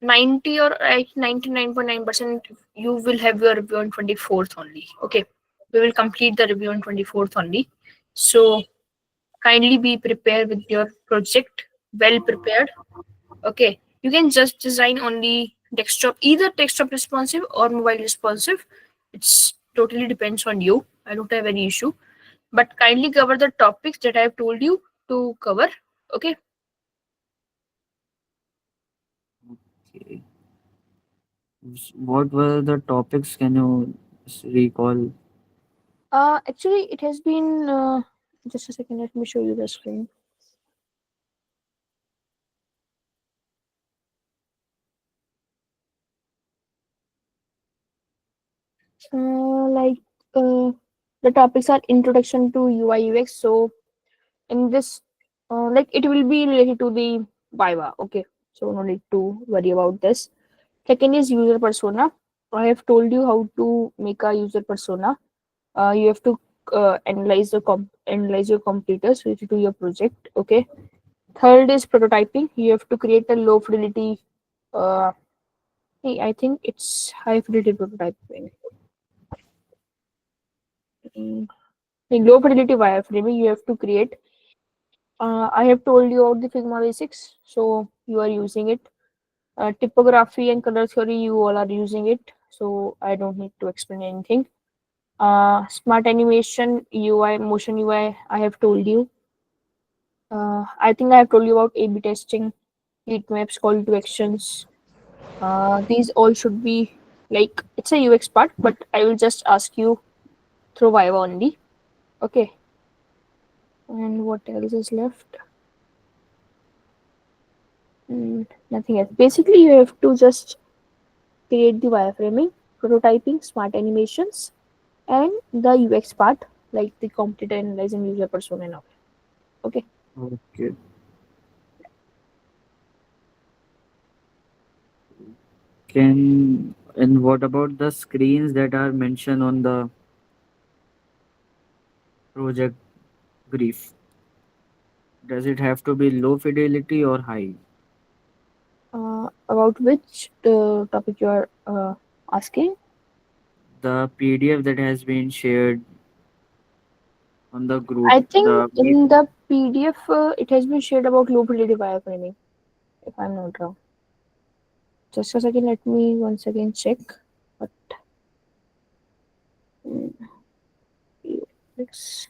90 or like 99.9% you will have your review on 24th only. Okay, we will complete the review on 24th only. So kindly be prepared with your project, well prepared. Okay, you can just design only desktop, either desktop responsive or mobile responsive. It's totally depends on you. I don't have any issue, but kindly cover the topics that I have told you to cover. Okay. Okay. What were the topics? Can you recall? Actually, it has been just a second. Let me show you the screen. Like uh, the topics are introduction to UI UX. So in this, like it will be related to the Viva. Okay, so no need to worry about this. Second is user persona. I have told you how to make a user persona. You have to analyze your computers related to your project. Okay. Third is prototyping. You have to create a low fidelity. Uh, I think it's high fidelity prototyping. Mm, in low fidelity wireframing, you have to create. I have told you about the Figma basics, so you are using it. Typography and color theory, you all are using it, so I don't need to explain anything. Smart animation, UI, motion UI, I have told you. I think I have told you about A/B testing, heat maps, call to actions. These all should be like it's a UX part, but I will just ask you through Viva only. Okay. And what else is left? Nothing else. Basically, you have to just create the wireframing, prototyping, smart animations, and the UX part, like the competitor analyzing user persona and all. Okay. Okay. Can and what about the screens that are mentioned on the project brief? Does it have to be low fidelity or high? About which topic you are asking? The PDF that has been shared on the group, I think the in the PDF it has been shared about low fidelity wireframing, if I'm not wrong. Just a second, let me once again check. But mm, it's,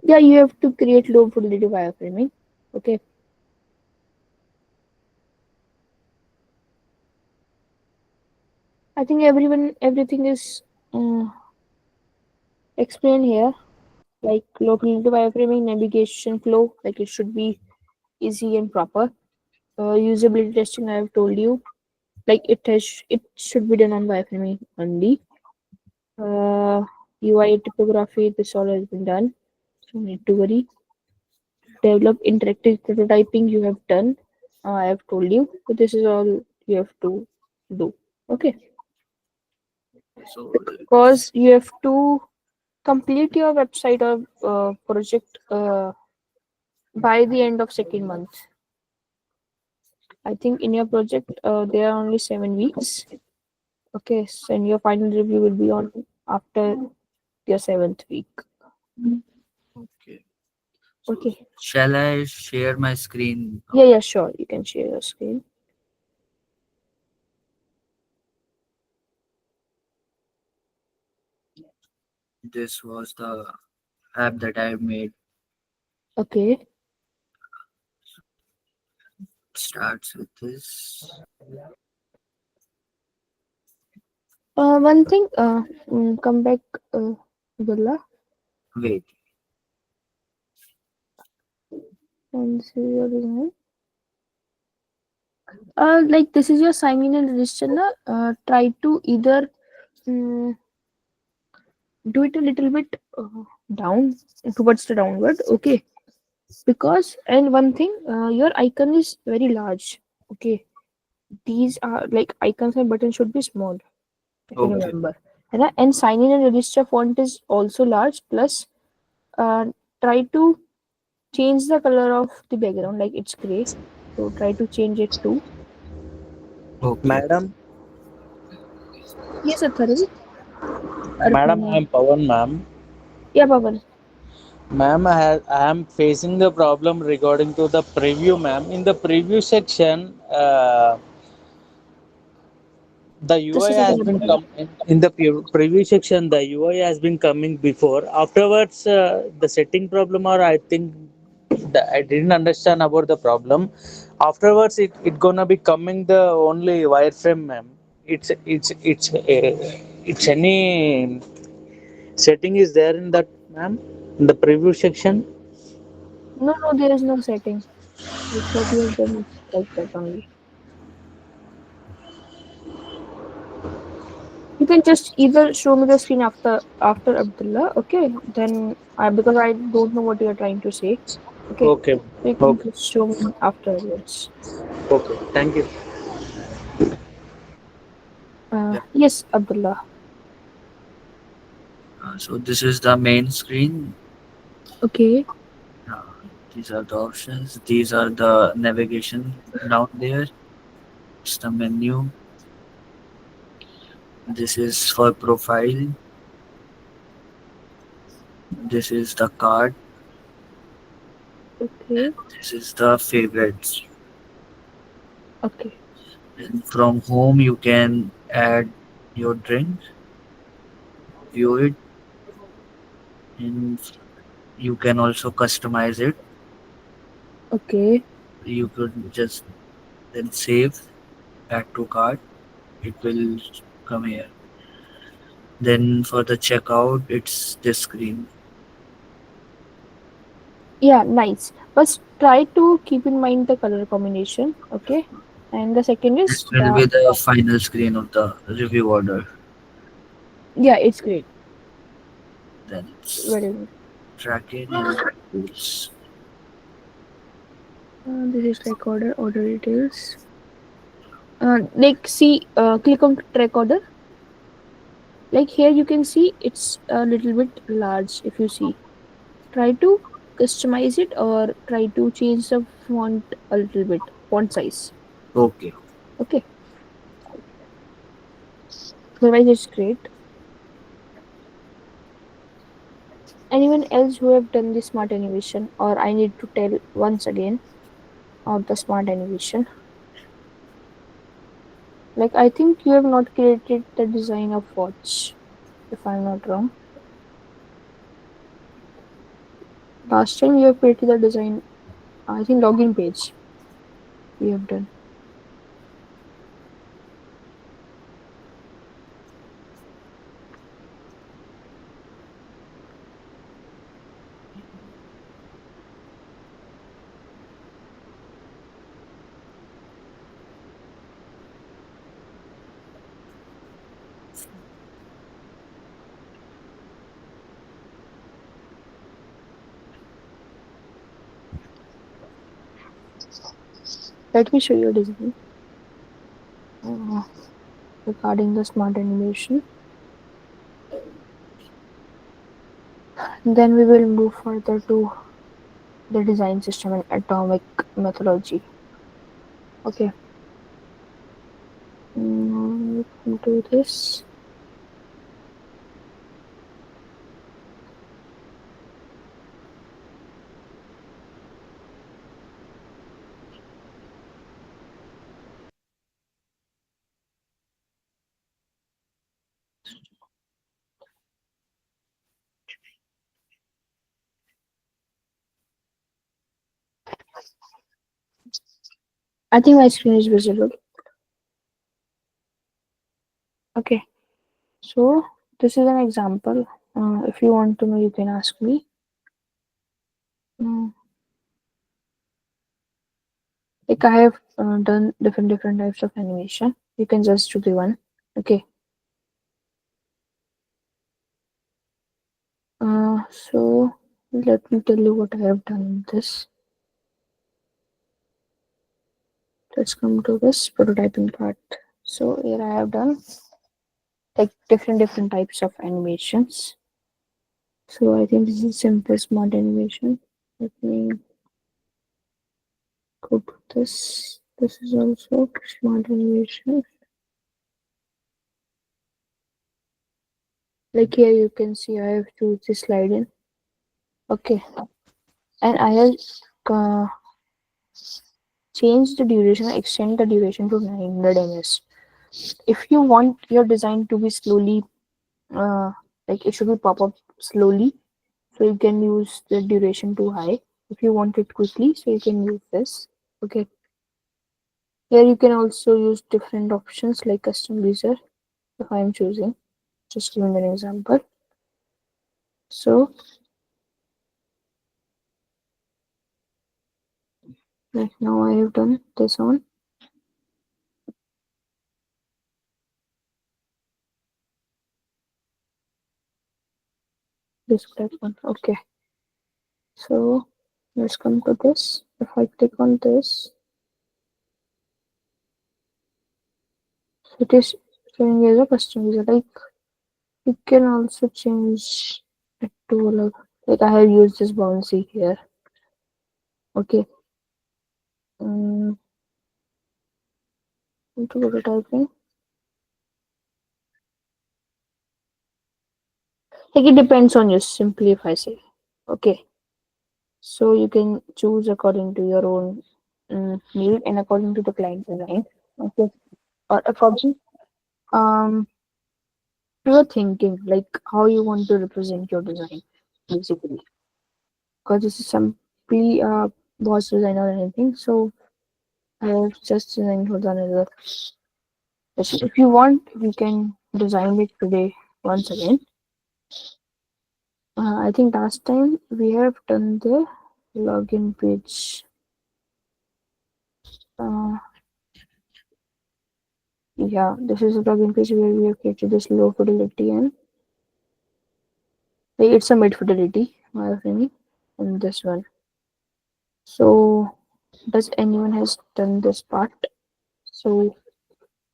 yeah, you have to create low fidelity wireframing. Okay. I think everything is uh, explained here. Like low fidelity wireframing, navigation flow, like it should be easy and proper. Usability testing, I have told you, like it should be done on wireframing only. Uh, UI typography, this all has been done. So no need to worry. Develop interactive prototyping, you have done. I have told you. So this is all you have to do. Okay. so Because you have to complete your website or project by the end of second month. I think in your project there are only 7 weeks. Okay, so and your final review will be on after your seventh week. okay. So Okay. shall I share my screen Yeah, now? yeah, sure. You can share your screen. This was the app that I made. Okay. Starts with this. One thing. Come back, Abdullah, Wait. and see your design. Like this is your sign in and register. Na? Try to either um, do it a little bit down towards the downward. Okay. Because and one thing, your icon is very large. Okay, these are like icons and buttons should be small, if you Okay. remember. And sign in and register font is also large. Plus, uh, try to change the color of the background, like it's gray. So try to change it to. Okay. Madam, Yes, Atharvi. madam, I Arpana. am Pawan, ma'am. Yeah, Pavan. Ma'am, I am facing the problem regarding to the preview, ma'am. In the preview section, the Just UI a has second, been Abdullah. come in the preview section. The UI has been coming before. Afterwards, the setting problem, or I think I didn't understand about the problem. Afterwards, it gonna be coming the only wireframe, ma'am. It's any setting is there in that, ma'am, in the preview section. No, no, there is no setting. Like what you have done is like that only. You can just either show me the screen after Abdullah, okay? Then I because I don't know what you are trying to say, okay? Okay, So you can okay, just show me afterwards. okay. Thank you. Yeah. Yes, Abdullah. So this is the main screen. Okay, Uh, these are the options. These are the navigation down there. It's the menu. This is for profile. This is the card. okay, This is the favorites. okay. And from home, you can add your drink, view it, and you can also customize it. Okay. You could just then save, add to cart. It will come here. Then for the checkout, it's this screen. Yeah, nice. But try to keep in mind the color combination, okay? And the second This is will be the final screen of the review order. yeah, it's great. Then it's Very good. tracking and tools. This is track order details. Like see, click on track order. Like here you can see it's a little bit large. If you see, try to customize it or try to change the font a little bit, font size. Okay. Okay, otherwise it's great. Anyone else who have done the smart animation, or I need to tell once again of the smart animation? Like I think you have not created the design of watch, if I'm not wrong. Last time you have created the design, I think login page you have done. Let me show you a design uh, regarding the smart animation. Then we will move further to the design system and atomic methodology. Okay, let me do this. I think my screen is visible. Okay, so this is an example. If you want to know, you can ask me. Mm, like I have done different types of animation. You can just do the one. Okay. So let me tell you what I have done in this. let's come to this prototyping part. So here I have done like different types of animations. So I think this is simple smart animation. Let me go to this. This is also smart animation. Like here you can see I have choose this slide in. Okay. And I have uh, changed the duration, extend the duration to 900 ms. If you want your design to be slowly, like it should be pop up slowly, so you can use the duration too high. If you want it quickly, so you can use this. Okay. Here you can also use different options like custom user. If I am choosing, just giving an example. So like now I have done this on this platform. Okay. So let's come to this. If I click on this, it is showing as a custom user. Like you can also change it to like I have used this bouncy here. Okay. Into prototyping. Like it depends on you. Simply if I say, okay. So you can choose according to your own need and according to the client design. Okay. Or according um to your thinking, like how you want to represent your design, basically. Because this is simply boss design or anything. So I have just designed for the another session. If you want, we can design it today once again. I think last time we have done the login page. Uh, yeah, this is a login page where we have created this low fidelity and like, it's a mid fidelity, my opinion, and this one. So, does anyone has done this part? So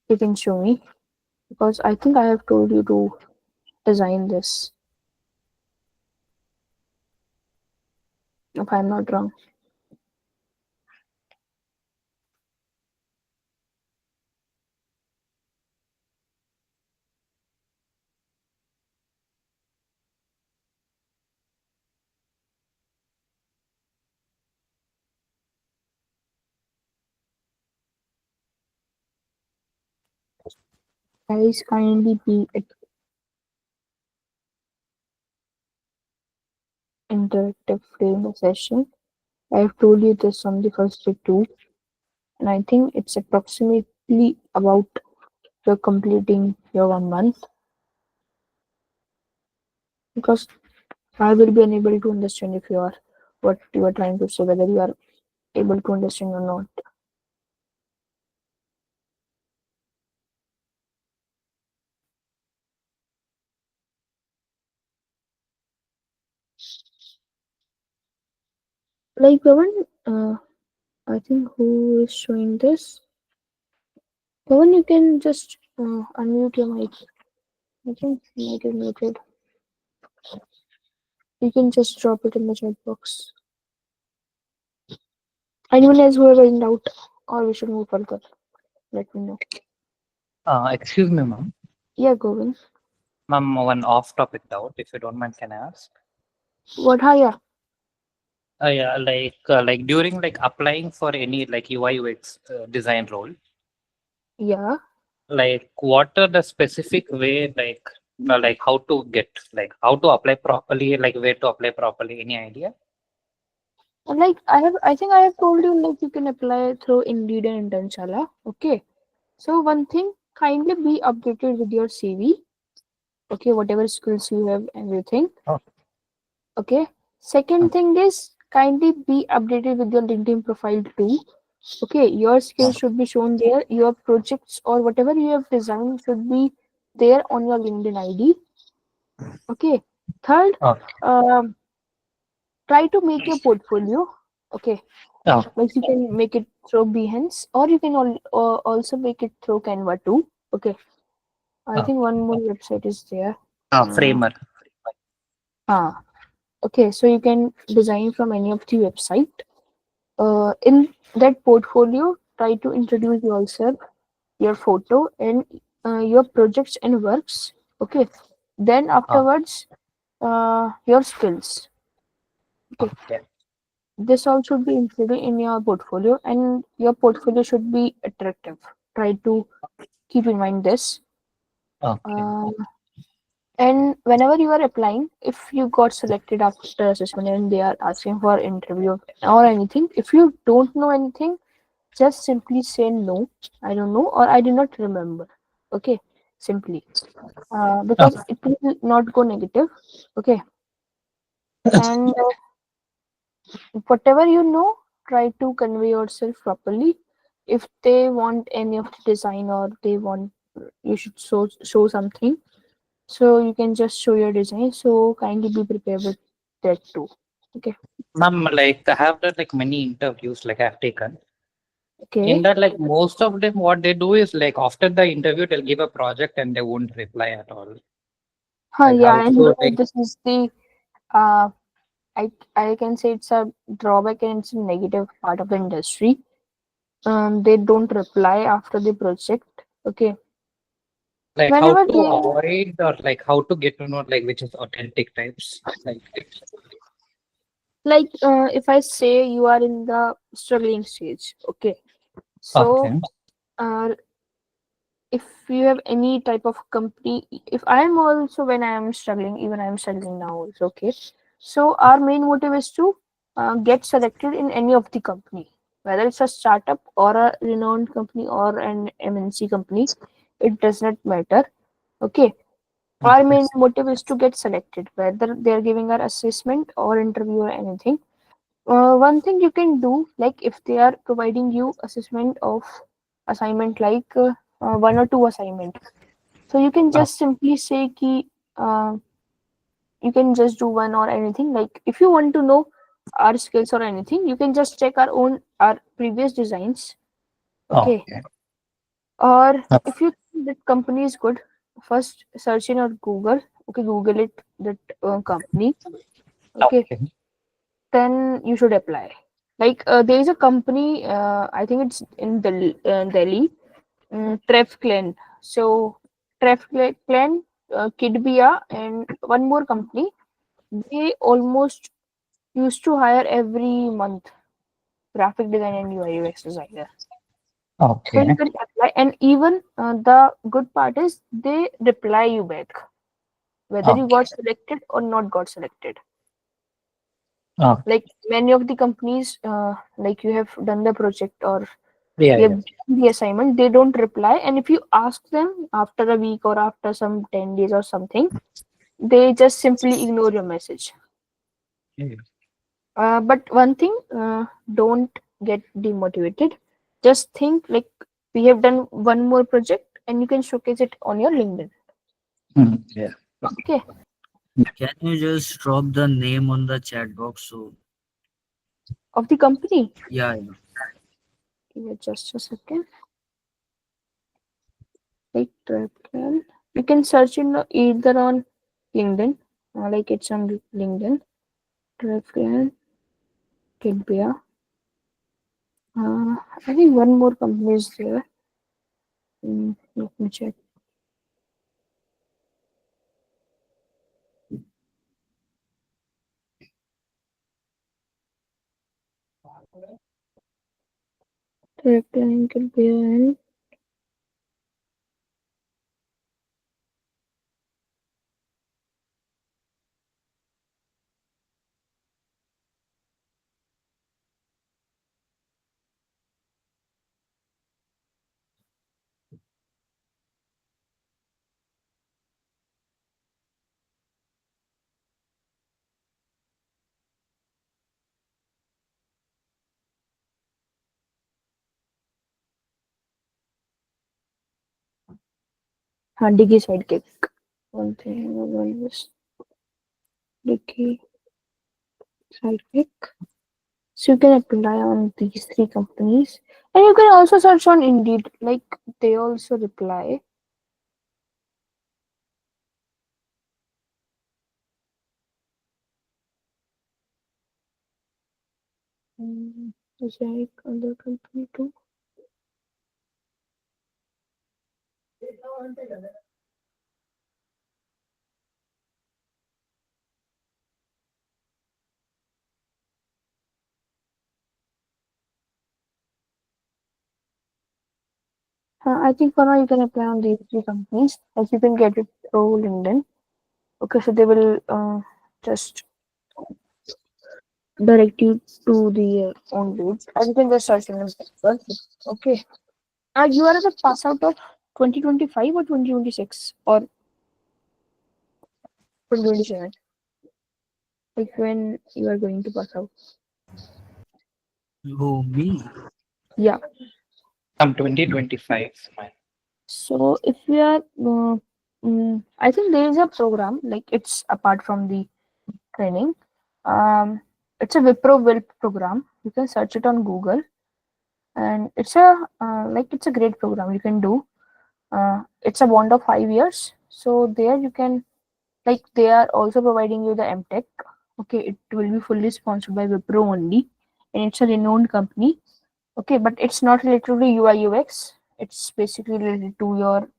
you can show me because I think I have told you to design this. If I'm not wrong. Guys, kindly be interactive during the session. I have told you this on the first day too, and I think it's approximately about you're completing your 1 month because I will be unable to understand if you are what you are trying to say, whether you are able to understand or not. Like Pawan, I think who is showing this? Pawan, you can just unmute your mic. I think mic is muted. You can just drop it in the chat box. Anyone else who ever in doubt, or we should move further? Let me know. Excuse me, ma'am. Yeah, Govind. Ma'am, one off-topic doubt, if you don't mind, can I ask? What? Hi, yeah. Yeah, like during like applying for any like UI UX design role, Yeah. like what are the specific way like how to get like how to apply properly, like where to apply properly? Any idea? And like I think I have told you like you can apply through Indeed and Internshala. Okay. So one thing, kindly be updated with your CV. Okay, whatever skills you have, everything. Oh. Okay. Second thing is kindly be updated with your LinkedIn profile too. Okay, your skills should be shown there. Your projects or whatever you have designed should be there on your LinkedIn ID. Okay. Third, Oh. um, try to make your portfolio. Okay, Oh. like you can make it through Behance, or you can also make it through Canva too. Okay, I Oh, think one more website is there. Framer. Ah, okay, so you can design from any of the website. In that portfolio, try to introduce yourself, your photo, and your projects and works. Okay, then Oh, afterwards, your skills. Okay, okay. this all should be included in your portfolio, and your portfolio should be attractive. Try to keep in mind this. Okay. Uh, and whenever you are applying, if you got selected after assessment and they are asking for interview or anything, if you don't know anything, just simply say no, I don't know, or I do not remember. Okay, simply. Because Oh, it will not go negative. Okay, and whatever you know, try to convey yourself properly. If they want any of the design, or they want you should show something, so you can just show your design. So kindly be prepared with that too. Okay. ma'am, like I have done like many interviews like I've taken. In Okay. that, like most of them, what they do is like after the interview, they'll give a project and they won't reply at all. Like how Yeah, and to like this is the uh I can say it's a drawback and it's a negative part of the industry. They don't reply after the project. Okay. how Whenever to they avoid or like how to get to know like which is authentic types. Like like if I say you are in the struggling stage, okay. So okay, uh if you have any type of company, if I am also, when I am struggling, even I am struggling now also, okay. So our main motive is to get selected in any of the company, whether it's a startup or a renowned company or an MNC company, it does not matter. Okay, our okay, main motive is to get selected, whether they are giving our assessment or interview or anything. One thing you can do, like if they are providing you assessment of assignment, like one or two assignment, so you can oh, just simply say ki, you can just do one or anything. Like if you want to know our skills or anything, you can just check our previous designs. Okay, okay, or if you think that company is good, first search in or Google. Okay, Google it, that company. Okay, okay, then you should apply. Like there is a company, I think it's in Delhi, Trefclan. So Trefclan, Kidbia, and one more company. They almost used to hire every month graphic design and UI/UX designer. So you okay, can apply, and even the good part is they reply you back whether you okay, got selected or not got selected. okay. Like many of the companies, like you have done the project or Yeah, you yeah. have done the assignment, they don't reply, and if you ask them after a week or after some 10 days or something, they just simply ignore your message. Yeah. But one thing, don't get demotivated. Just think like we have done one more project and you can showcase it on your LinkedIn. Yeah. Okay. Can you just drop the name on the chat box? So Of the company. yeah, yeah. Give me just a second. Like Trapcan. You can search in either on LinkedIn. Like it's on LinkedIn. Trapcan, Kidbia. I think one more company is there. Let me check. Trapcan, Kidbia, and Digi Sidekick. One thing, one is Digi Sidekick. So you can apply on these three companies. And you can also search on Indeed, like they also reply. Is there other company too? I think for now you can apply on these three companies, as you can get it through LinkedIn. Okay, so they will just direct you to the on page, and you can just search in them first. Okay. You are the pass out of 2025 or 2026 or 2027? Like when you are going to pass out? Who, me? Yeah. I'm 2025. Man. So if we are, I think there is a program like it's apart from the training. Um, it's a Wipro Wilp program. You can search it on Google, and it's a it's a great program you can do. It's a bond of 5 years. So there you can they are also providing you the MTech. Okay, it will be fully sponsored by Wipro only, and it's a renowned company. Okay, but it's not related to UIUX. It's basically related to your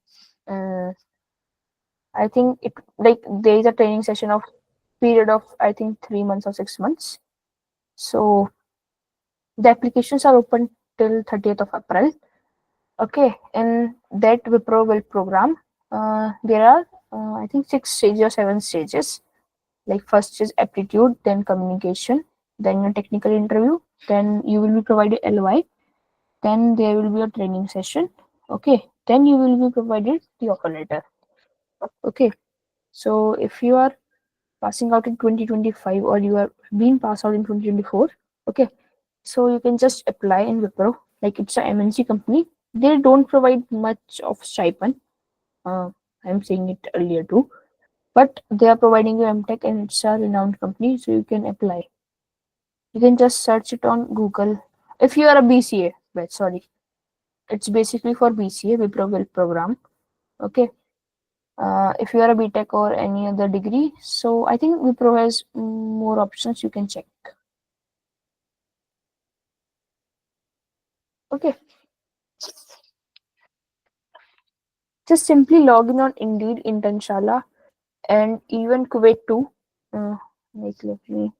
I think it there is a training session of period of I think 3 months or 6 months. So the applications are open till 30th of April. Okay, in that Wipro will program. There are I think 6 stages or 7 stages. Like first is aptitude, then communication, then a technical interview, then you will be provided LY, then there will be a training session. Okay, then you will be provided the offer letter. Okay, so if you are passing out in 2025 or you are being passed out in 2024, okay, so you can just apply in Wipro. Like it's a MNC company. They don't provide much of stipend. Uh, I'm saying it earlier too, but they are providing you MTech and it's a renowned company, so you can apply. You can just search it on Google. If you are a BCA, but sorry, it's basically for BCA, Wipro Will program. Okay. If you are a BTech or any other degree, so I think Wipro has more options you can check. Okay. Just simply log in on Indeed, Internshala, and even Kuwait too. Let me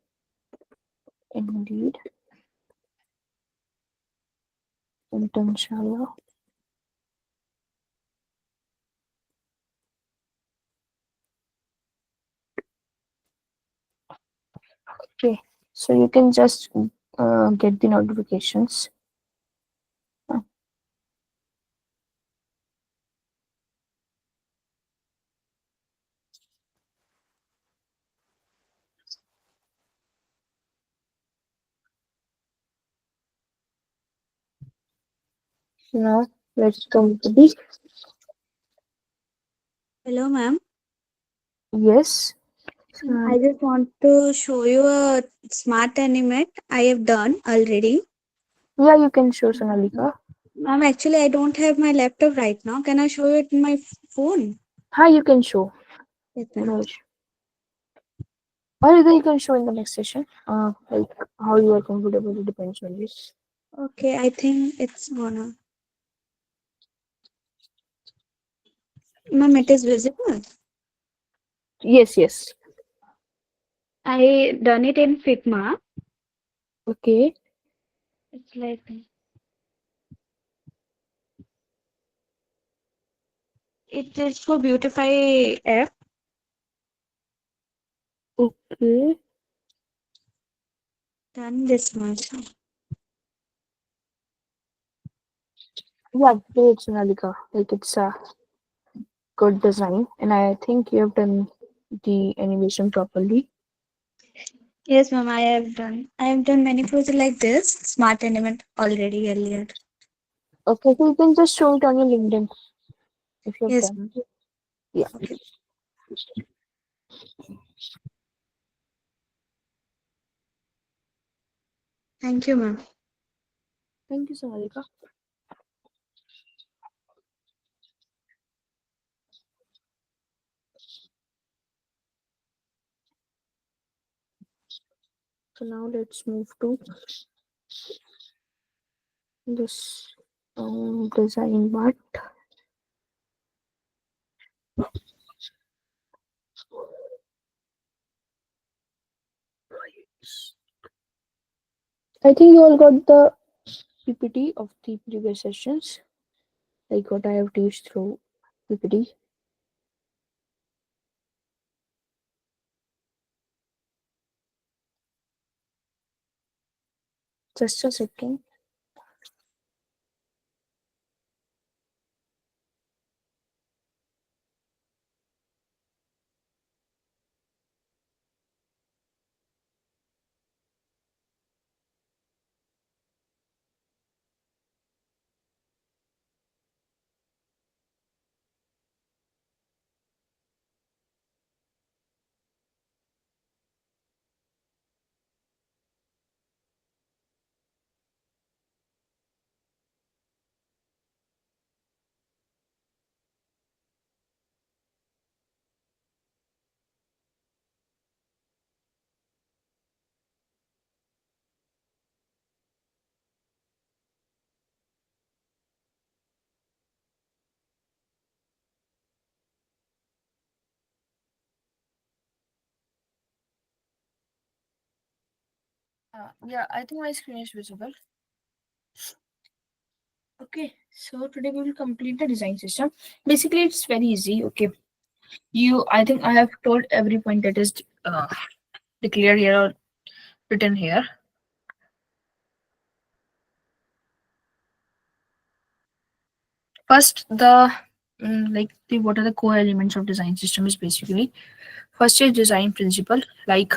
Indeed, Internshala. Okay. So you can just get the notifications. Uh, Now let's come to the Hello, ma'am. yes. I just want to show you a smart animate I have done already. Yeah, you can show Sonalika. Ma'am, actually, I don't have my laptop right now. Can I show you it in my phone? Hi, you can show. Yes, ma'am. No issue. Or either you can show in the next session. Like how you are comfortable, it depends on this. Okay, I think it's gonna. Ma'am, it is visible. Yes, yes. I done it in Figma. Okay. It's like it is for Beautify app. Okay. Done this much. Yeah, great, Sonalika. Like it's a good design, and I think you have done the animation properly. Yes, ma'am, I have done. I have done many projects like this. Smart animate already earlier. Okay, so you can just show it on your LinkedIn if you have Yes, done. ma'am. Yeah. Okay. Thank you, ma'am. Thank you, Sonalika. So now let's move to this design part. I think you all got the PPT of the previous sessions, like what I have teached through PPT. Just a second. Yeah, I think my screen is visible. Okay, so today we will complete the design system. Basically, it's very easy. Okay, I think I have told every point that is declared here or written here. First, what are the core elements of design system is basically first is design principle. Like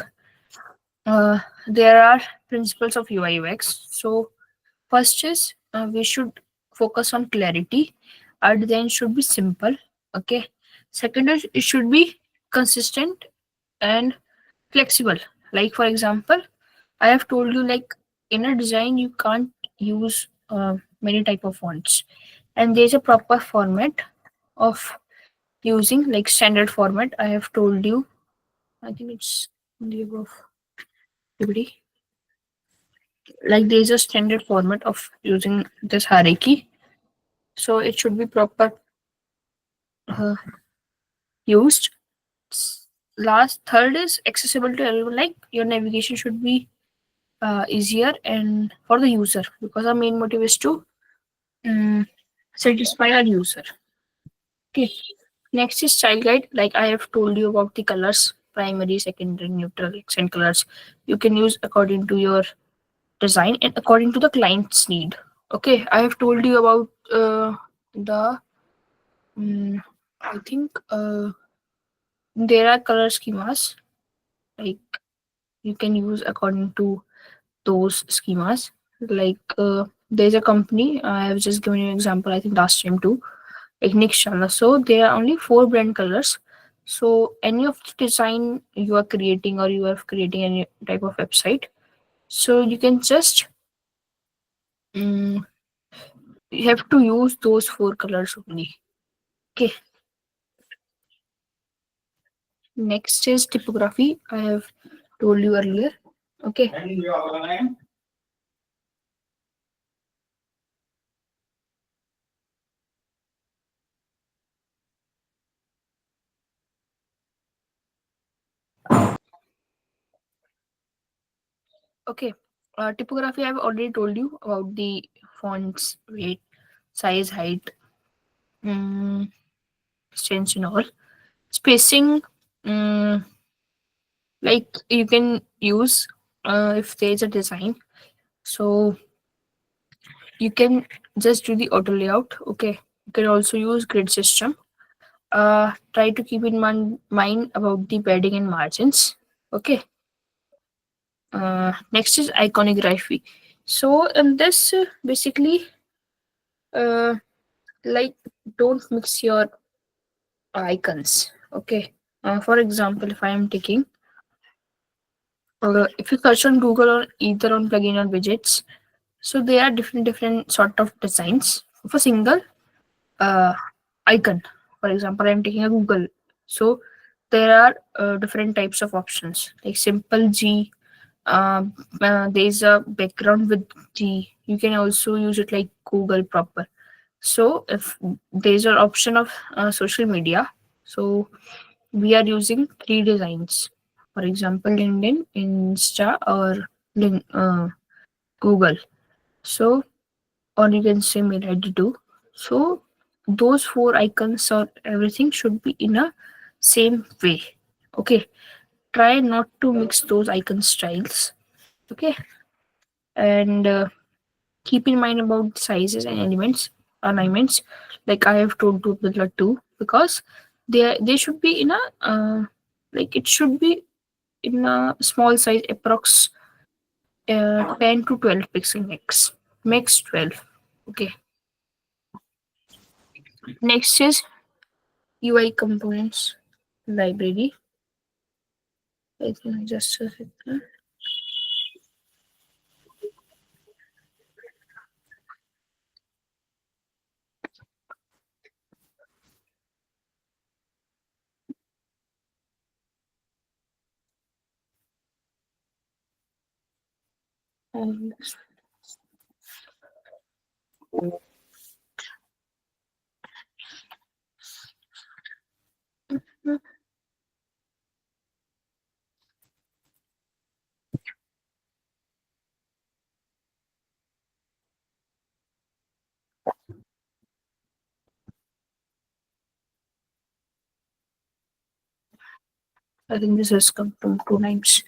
there are principles of UI UX. So first is we should focus on clarity. Our design should be simple. Okay. Second is it should be consistent and flexible. Like for example, I have told you like in a design you can't use many type of fonts, and there's a proper format of using like standard format. I have told you. I think it's in the above activity. Like there's a standard format of using this hierarchy, so it should be proper uh, used. Last third is accessible to everyone. Like your navigation should be easier and for the user, because our main motive is to um, satisfy our user. Okay. Next is style guide. Like I have told you about the colors, primary, secondary, neutral, accent colors. You can use according to your design and according to the client's need. Okay, I have told you about the. Um, I think there are color schemas. Like you can use according to those schemas. Like there's a company. I have just given you an example. I think last time too. Like Nick Chandler. So there are only 4 brand colors. So any of the design you are creating or you are creating any type of website, so you can just um, you have to use those 4 colors only. Okay. Next is typography. I have told you earlier. Okay. Okay. Typography, I've already told you about the fonts, weight, size, height, um, strength, and all. Spacing, um, like you can use if there's a design. So you can just do the auto layout. Okay. You can also use grid system. Try to keep in mind about the padding and margins. Okay. Next is iconography. So in this, basically, uh, like don't mix your icons. Okay. For example, if I am taking If you search on Google or either on plugin or widgets, so there are different sort of designs of a single uh, icon. For example, I'm taking a Google, so there are different types of options like simple G. There's a background with G. You can also use it like Google proper. So if there's an option of social media, so we are using three designs. For example, LinkedIn, Insta, or Google. So, or you can say mail ID too. So those four icons or everything should be in a same way. Okay. Try not to mix those icon styles. Okay. And keep in mind about sizes and elements alignments. Like I have told to the two, because they should be in a like it should be in a small size, approx 10 to 12 pixel max 12. Okay. Next is UI components library. I think just a second. Um, I think this has come from two names.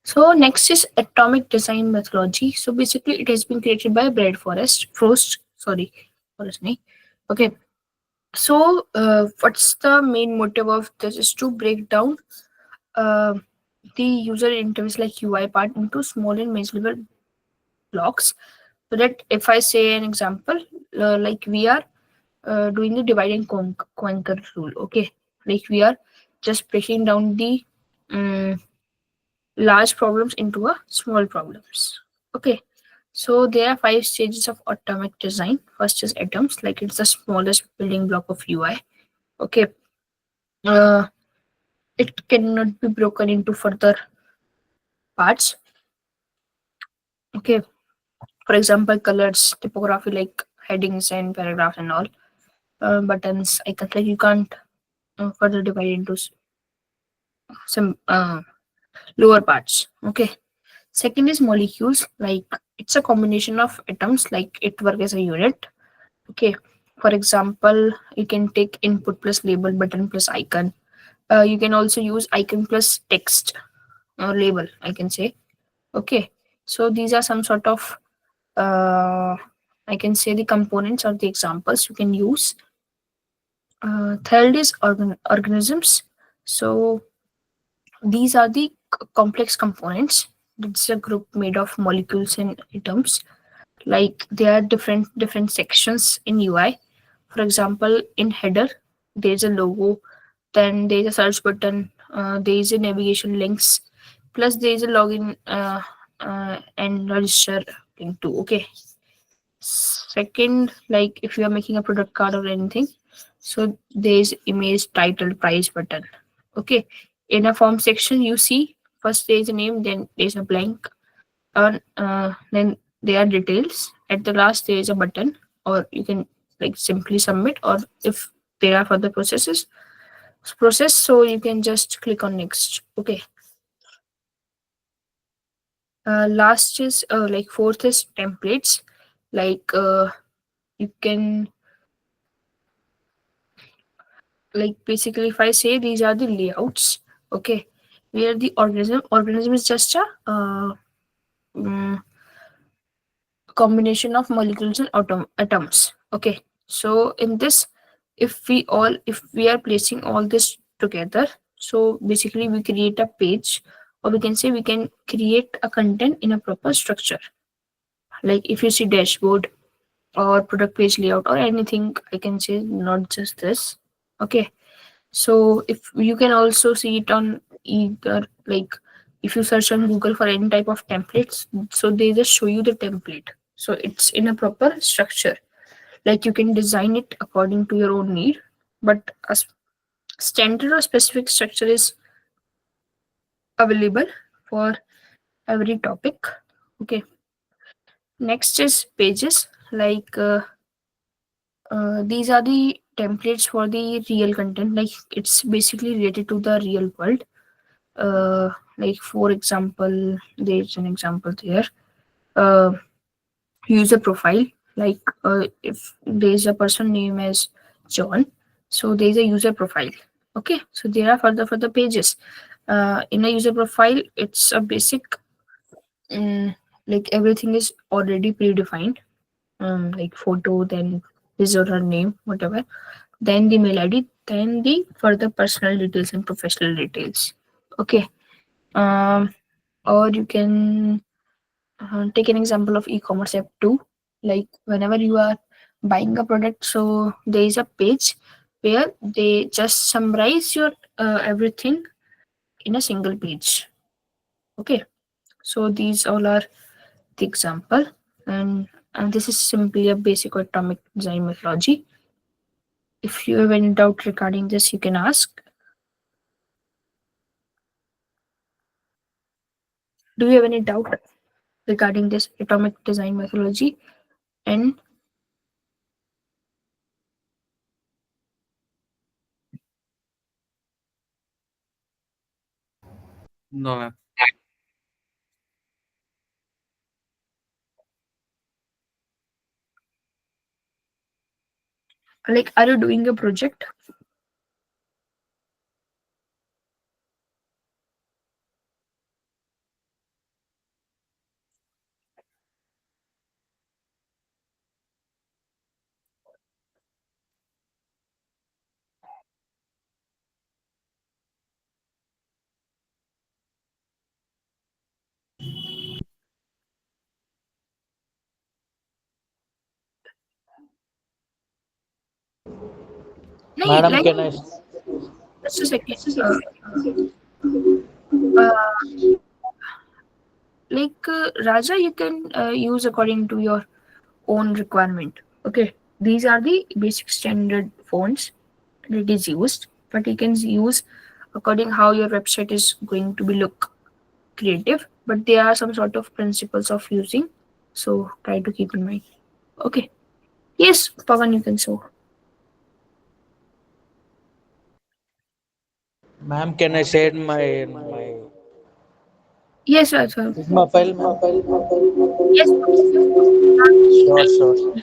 So next is atomic design methodology. So basically, it has been created by Brad Frost. Sorry, Forrest. nahi. Okay. So what's the main motive of this? Is to break down uh, the user interface like UI part into small and measurable blocks. So that if I say an example, like we are doing the divide and conquer rule. Okay, like we are just breaking down the um, large problems into a small problems. Okay, so there are 5 stages of atomic design. First is atoms, like it's the smallest building block of UI. Okay, uh, it cannot be broken into further parts. Okay, for example, colors, typography like headings and paragraphs and all, buttons, icons, like you can't further divide into some lower parts. Okay. Second is molecules, like it's a combination of atoms, like it work as a unit. Okay. For example, you can take input plus label, button plus icon. You can also use icon plus text or label, I can say. Okay. So these are some sort of I can say the components or the examples you can use. Third is organisms. So these are the complex components. It's a group made of molecules and atoms. Like there are different sections in UI. For example, in header, there's a logo, then there's a search button, there is a navigation links, plus there is a login and register link too. Okay. Second, like if you are making a product card or anything, so there's image, title, price button. Okay. In a form section, you see first there's a name, then there's a blank, and then there are details. At the last, there is a button, or you can like simply submit, or if there are further process, so you can just click on next. Okay. Last is like fourth is templates. Like you can like basically if I say these are the layouts. Okay, where the organism is just a mm, combination of molecules and atoms. Okay, so in this, if we are placing all this together, so basically we create a page, or we can say we can create a content in a proper structure. Like if you see dashboard or product page layout or anything, I can say not just this. Okay, so if you can also see it on either like if you search on Google for any type of templates, so they just show you the template. So it's in a proper structure. Like you can design it according to your own need, but a standard or specific structure is available for every topic. Okay. Next is pages. These are the templates for the real content. Like it's basically related to the real world. Like for example, there's an example there. Uh, User profile. Like if there's a person name as John, so there's a user profile. Okay, so there are further pages. In a user profile, it's a basic. Like everything is already predefined. Like photo, then his or her name, whatever, then the mail ID, then the further personal details and professional details. Okay. Um, or you can take an example of e-commerce app too. Like whenever you are buying a product, so there is a page where they just summarize your everything in a single page. Okay. So these all are the example, and this is simply a basic atomic design methodology. If you have any doubt regarding this, you can ask. Do you have any doubt regarding this atomic design methodology? And No, ma'am. like, are you doing a project? No, Madam, like can I? just a second. Uh, Raja, you can use according to your own requirement. Okay, these are the basic standard fonts that it is used, but you can use according how your website is going to be look creative. But there are some sort of principles of using, so try to keep in mind. Okay. Yes, Pavan, you can show. Ma'am, can I share my Yes, sir. Sigma file, ma'am? Yes. Sure, sure.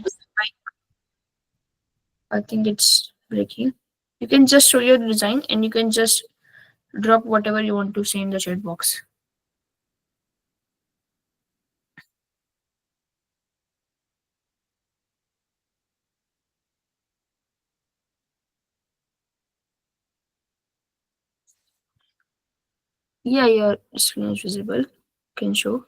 I think it's breaking. You can just show your design and you can just drop whatever you want to say in the chat box. Yeah, your screen is visible. Can show.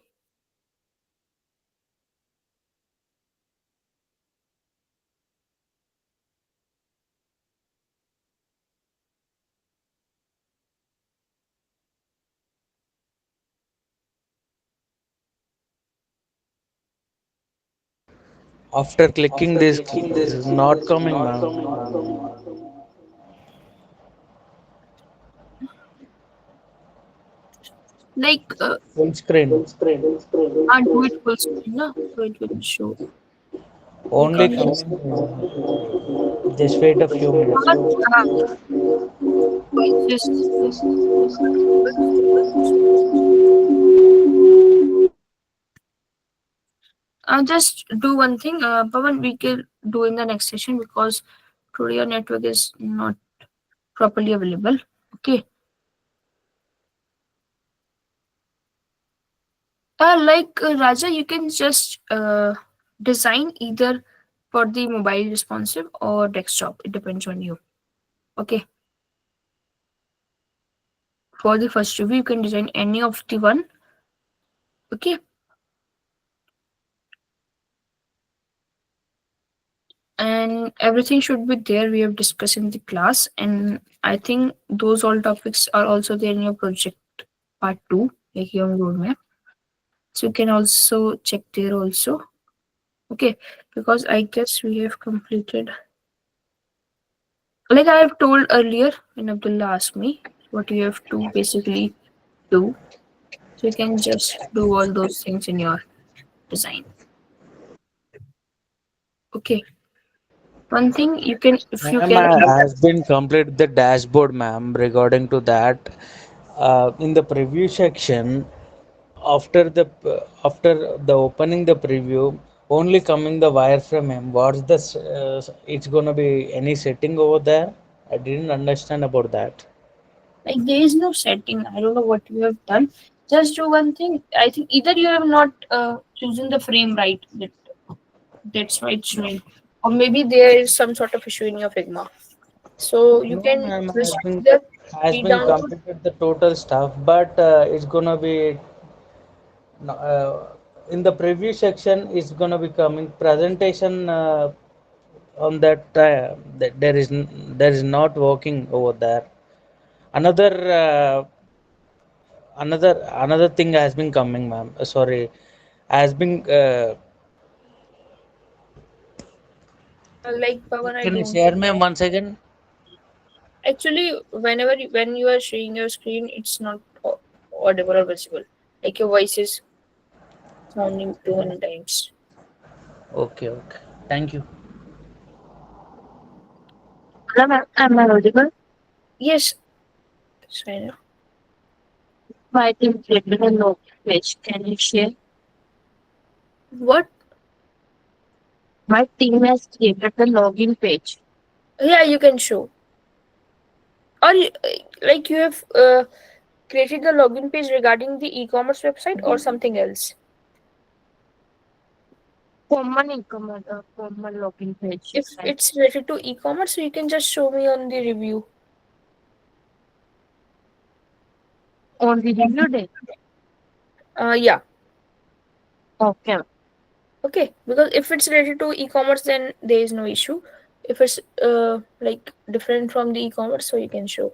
After clicking this, is not coming, ma'am. Like, Full screen. do it full screen, no? So it will show. Click Only on it. coming. Just wait a few minutes. Pavan, it's just just do one thing, Pavan. We can do in the next session because today your network is not properly available. Okay. Raja, you can just design either for the mobile responsive or desktop. It depends on you. Okay. For the first review, you can design any of the one. Okay. And everything should be there. We have discussed in the class, and I think those all topics are also there in your project part 2. like your roadmap. So you can also check there also. Okay, because I guess we have completed. Like I have told earlier when Abdullah asked me what you have to basically do. So you can just do all those things in your design. Okay. One thing you can, if you Ma'am, can, has been completed the dashboard, ma'am. Regarding to that, in the preview section, after the opening the preview, only coming the wireframe, ma'am. What's the it's gonna be any setting over there? I didn't understand about that. like there is no setting. I don't know what you have done. Just do one thing. I think either you have not chosen the frame right. That's why it's showing. Or maybe there is some sort of issue in your Figma. So you No, can ma'am, just either has been re-download. completed the total stuff, but it's gonna be no, in the preview section. It's gonna be coming presentation on that there is not working over there. Another another thing has been coming, ma'am. Sorry, has been. Like Pawan, I Can you don't. share, ma'am, once again? Actually, when you are sharing your screen, it's not audible or visible. Like your voice is sounding too many times. Okay, okay. Thank you. Am I audible? Yes, that's fine. My team created a log page. Can you share? What? My team has created the login page. Yeah, you can show. Or like you have created the login page regarding the e-commerce website or something else. Common login page. If Right. it's related to e-commerce, so you can just show me on the review. On the review day. Yeah. Okay. Okay. Because if it's related to e-commerce, then there is no issue. If it's like different from the e-commerce, so you can show.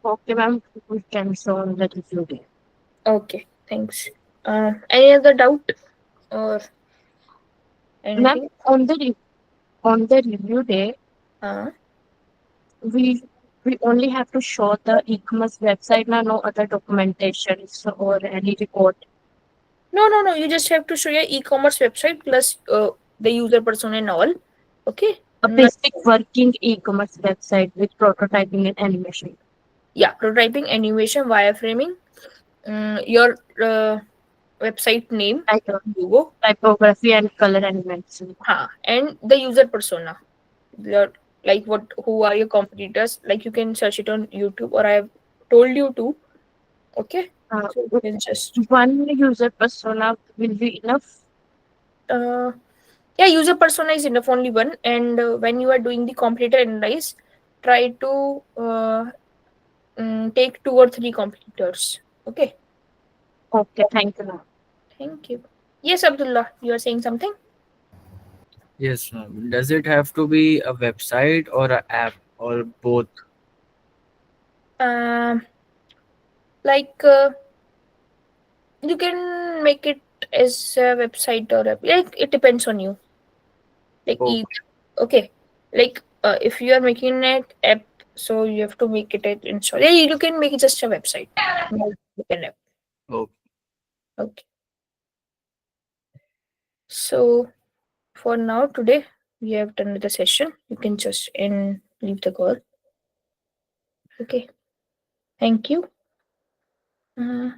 Okay, ma'am. We can show on the review day. Okay. Thanks. Any other doubt or Ma'am, anything? on the review day, Uh, we we only have to show the e-commerce website now, no other documentations or any report. no. You just have to show your e-commerce website plus the user persona and all. Okay. A basic working e-commerce website with prototyping and animation. Yeah, prototyping, animation, wireframing, your website name, Like logo, typography and color animation. and the user persona. Your, like what, who are your competitors? Like you can search it on YouTube, or I have told you to. Okay, Uh, so you can just One user persona will be enough. uh, yeah, user persona is enough, only one. And when you are doing the competitor analyze, try to take two or three competitors. Okay, Okay, thank you, ma'am. thank you. Yes, Abdullah, you are saying something. Yes, ma'am. Does it have to be a website or a app or both? Um, like you can make it as a website or a, like it depends on you. Like Okay. either, okay, like if you are making an app, so you have to make it an install. Yeah, you can make it just a website, not an app. Okay. Okay. So for now today we have done with the session. You can just end leave the call. Okay. Thank you. Uh,